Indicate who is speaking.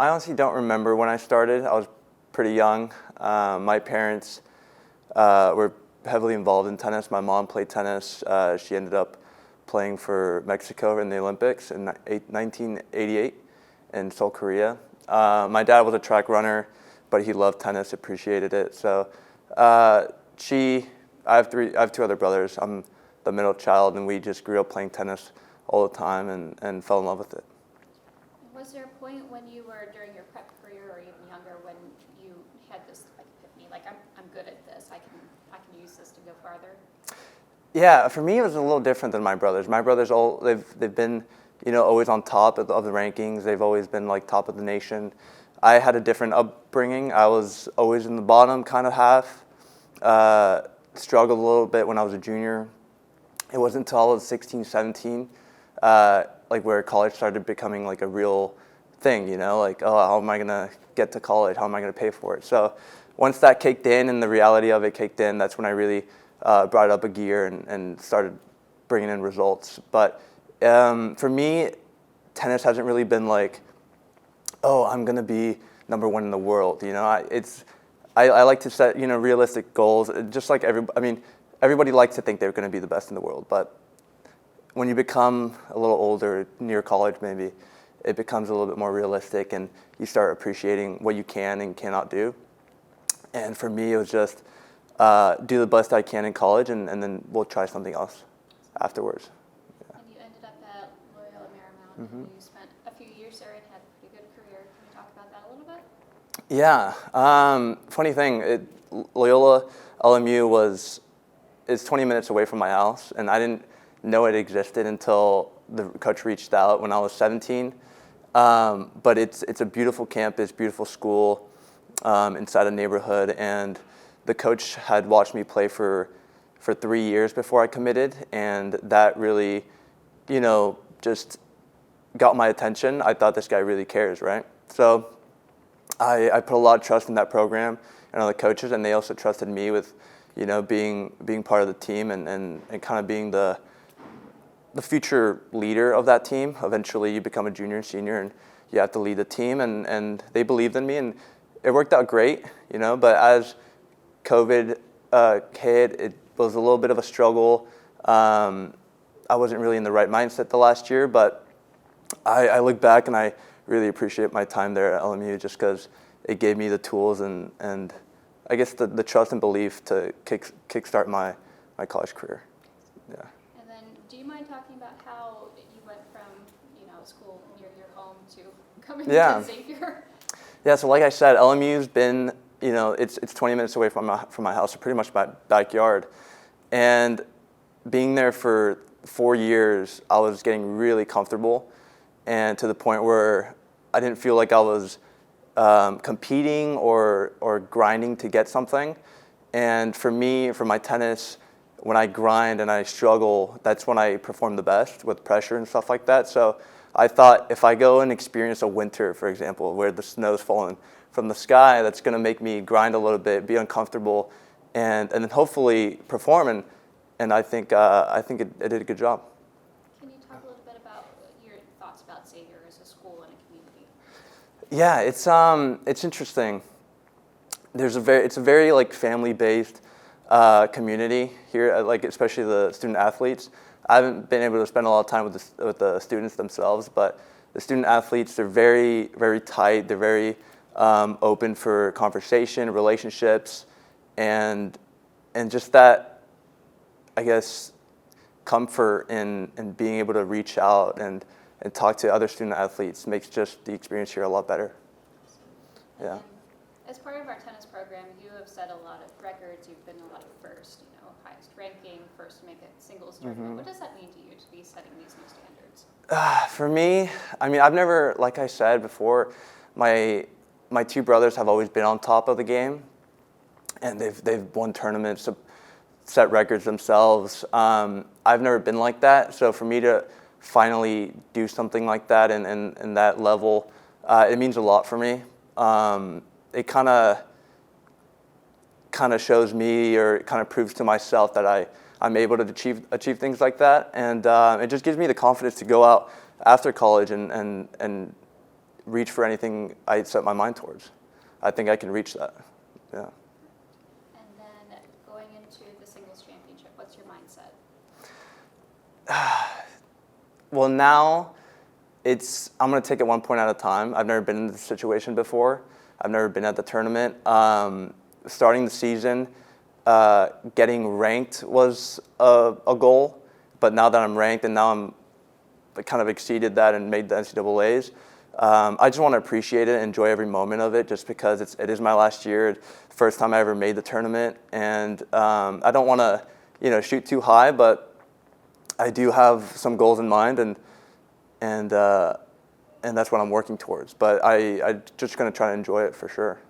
Speaker 1: I honestly don't remember when I started. I was pretty young. My parents were heavily involved in tennis. My mom played tennis. She ended up playing for Mexico in the Olympics in 1988 in Seoul, Korea. My dad was a track runner, but he loved tennis, appreciated it. So I have two other brothers. I'm the middle child, and we just grew up playing tennis all the time and fell in love with it.
Speaker 2: Was there a point when you were during your prep career or even younger when you had this epiphany, like I'm good at this, I can use this to go farther?
Speaker 1: Yeah, for me it was a little different than my brothers. My brothers they've been, always on top of the rankings. They've always been like top of the nation. I had a different upbringing. I was always in the bottom kind of half. Struggled a little bit when I was a junior. It wasn't until I was 16, 17, like where college started becoming like a real thing, like, oh, how am I gonna get to college? How am I gonna pay for it? So once that kicked in and the reality of it kicked in, that's when I really brought it up a gear and started bringing in results. But for me, tennis hasn't really been like, oh, I'm gonna be number one in the world. I like to set realistic goals. Just like everybody likes to think they're gonna be the best in the world, but when you become a little older, near college maybe, it becomes a little bit more realistic and you start appreciating what you can and cannot do. And for me, it was just do the best I can in college and then we'll try something else afterwards.
Speaker 2: Yeah. And you ended up at Loyola Marymount.
Speaker 1: Mm-hmm.
Speaker 2: And you spent a few years there and had a pretty good career. Can you talk about that a little bit?
Speaker 1: Yeah. Funny thing, Loyola LMU is 20 minutes away from my house, and I didn't know it existed until the coach reached out when I was 17. But it's a beautiful campus, beautiful school inside a neighborhood, and the coach had watched me play for 3 years before I committed, and that really, just got my attention. I thought this guy really cares, right? So I put a lot of trust in that program and other coaches, and they also trusted me with, being part of the team and kind of being the future leader of that team. Eventually you become a junior and senior and you have to lead the team, and they believed in me and it worked out great, but as COVID hit, it was a little bit of a struggle. I wasn't really in the right mindset the last year, but I look back and I really appreciate my time there at LMU just because it gave me the tools and I guess the trust and belief to kickstart my college career. Yeah.
Speaker 2: And then do you mind talking about how you went from, school near your home to coming to Xavier?
Speaker 1: Yeah, so like I said, LMU's been, it's 20 minutes away from my house, so pretty much my backyard. And being there for 4 years, I was getting really comfortable, and to the point where I didn't feel like I was competing or grinding to get something. And for me, for my tennis, when I grind and I struggle, that's when I perform the best with pressure and stuff like that. So I thought if I go and experience a winter, for example, where the snow's falling from the sky, that's going to make me grind a little bit, be uncomfortable, and then hopefully perform. And I think it did a good job.
Speaker 2: Can you talk a little bit about your thoughts about Xavier as a school and a community?
Speaker 1: Yeah, it's interesting. It's a very like family-based community here, like especially the student athletes. I haven't been able to spend a lot of time with the students themselves, but the student athletes, they're very, very tight. They're very open for conversation, relationships, and just that, I guess, comfort in being able to reach out and talk to other student athletes makes just the experience here a lot better. Yeah.
Speaker 2: As part of our tennis program, you have set a lot of records. You've been a lot of first, highest ranking, first to make a singles tournament.
Speaker 1: Mm-hmm.
Speaker 2: What does that mean to you to be setting these new standards?
Speaker 1: For me, I've never, like I said before, my two brothers have always been on top of the game, and they've won tournaments, set records themselves. I've never been like that, so for me to finally do something like that and that level, it means a lot for me. It kind of shows me, or kind of proves to myself that I'm able to achieve things like that, and it just gives me the confidence to go out after college and reach for anything I set my mind towards. I think I can reach that. Yeah.
Speaker 2: And then going into the singles championship, what's your mindset?
Speaker 1: Well, now I'm going to take it one point at a time. I've never been in this situation before. I've never been at the tournament. Starting the season, getting ranked was a goal, but now that I'm ranked and now I'm kind of exceeded that and made the NCAAs, I just want to appreciate it, enjoy every moment of it, just because it is my last year, first time I ever made the tournament, and I don't want to shoot too high, but I do have some goals in mind, and that's what I'm working towards. But I'm just going to try to enjoy it for sure.